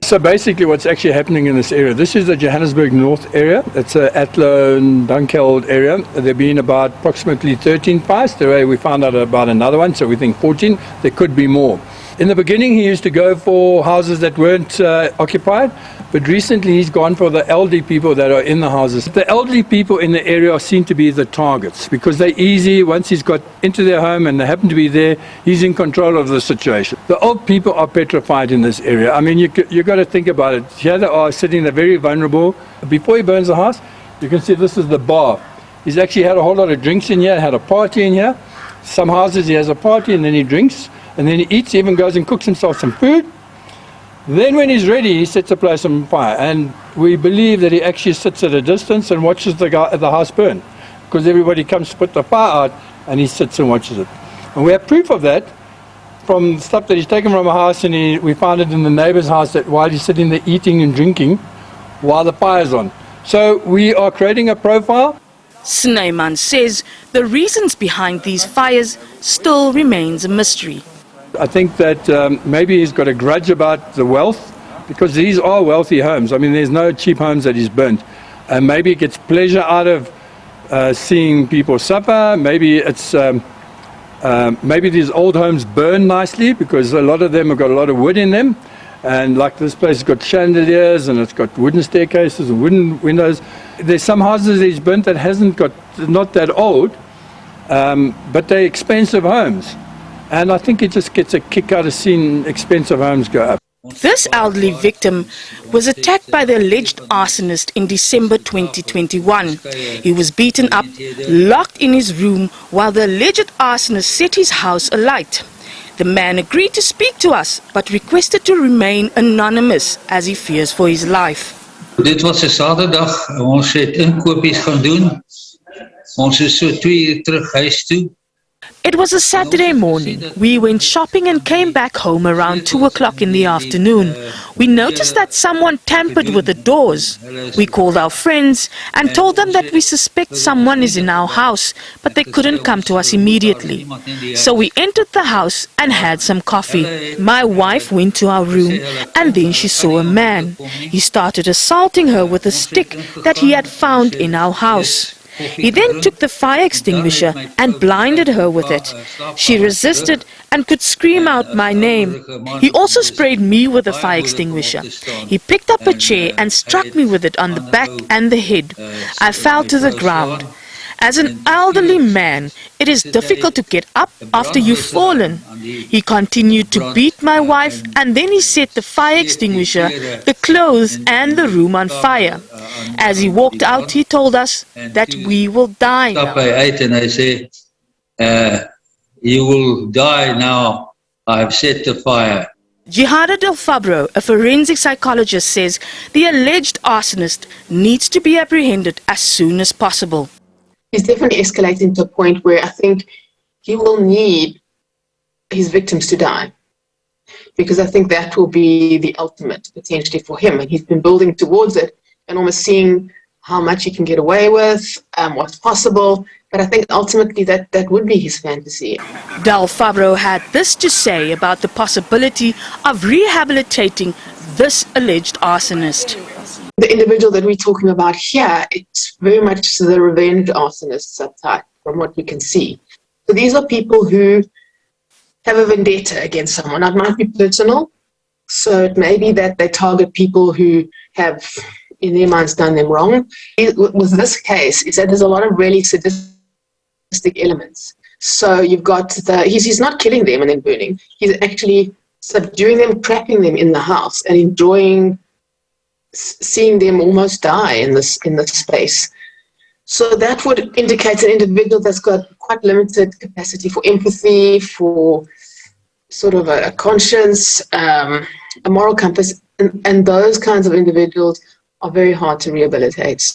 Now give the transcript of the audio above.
So basically what's actually happening in this area, this is the Johannesburg North area. It's a Athol and Athol area. There have been about approximately 13 fires. Today we found out about another one, so we think 14. There could be more. In the beginning he used to go for houses that weren't occupied, but recently he's gone for the elderly people that are in the houses. The elderly people in the area seem to be the targets because they're easy. Once he's got into their home and they happen to be there, he's in control of the situation. The old people are petrified in this area. I mean, you got to think about it. Here they are sitting there very vulnerable. Before he burns the house, you can see this is the bar. He's actually had a whole lot of drinks in here, had a party in here. Some houses he has a party and then he drinks. And then he eats, he even goes and cooks himself some food. Then when he's ready, he sets the place on fire. And we believe that he actually sits at a distance and watches the house burn. Because everybody comes to put the fire out and he sits and watches it. And we have proof of that from stuff that he's taken from a house, and we found it in the neighbor's house that while he's sitting there eating and drinking while the fire's on. So we are creating a profile. Snyman says the reasons behind these fires still remains a mystery. I think that maybe he's got a grudge about the wealth, because these are wealthy homes. I mean, there's no cheap homes that he's burnt. And maybe he gets pleasure out of seeing people suffer. Maybe it's maybe these old homes burn nicely because a lot of them have got a lot of wood in them. And like this place has got chandeliers and it's got wooden staircases and wooden windows. There's some houses that he's burnt that hasn't got, not that old, but they're expensive homes. And I think he just gets a kick out of seeing expensive homes go up. This elderly victim was attacked by the alleged arsonist in December 2021. He was beaten up, locked in his room while the alleged arsonist set his house alight. The man agreed to speak to us, but requested to remain anonymous as he fears for his life. Dit was 'n Saterdag. Ons het inkopies gaan doen. Ons is so 2 uur terug huis toe. It was a Saturday morning. We went shopping and came back home around 2 o'clock in the afternoon. We noticed that someone tampered with the doors. We called our friends and told them that we suspect someone is in our house, but they couldn't come to us immediately. So we entered the house and had some coffee. My wife went to our room and then she saw a man. He started assaulting her with a stick that he had found in our house. He then took the fire extinguisher and blinded her with it. She resisted and could scream out my name. He also sprayed me with the fire extinguisher. He picked up a chair and struck me with it on the back and the head. I fell to the ground. As an elderly man, it is difficult to get up after you've fallen. He continued to beat my wife and then he set the fire extinguisher, the clothes and the room on fire. As he walked out, he told us that we will die now. And I said, you will die now. I've set the fire. Johanna Del Fabro, a forensic psychologist, says the alleged arsonist needs to be apprehended as soon as possible. He's definitely escalating to a point where I think he will need his victims to die, because I think that will be the ultimate potentially for him, and he's been building towards it and almost seeing how much he can get away with, what's possible, but I think ultimately that would be his fantasy. Del Fabro had this to say about the possibility of rehabilitating this alleged arsonist. The individual that we're talking about here, it's very much the revenge arsonist subtype from what we can see. So these are people who have a vendetta against someone. It might be personal, so it may be that they target people who have, in their minds, done them wrong. With this case, is that there's a lot of really sadistic elements. So you've got he's not killing them and then burning. He's actually subduing them, trapping them in the house, and enjoying seeing them almost die in this space. So that would indicate an individual that's got quite limited capacity for empathy, for sort of a conscience, a moral compass, and those kinds of individuals are very hard to rehabilitate.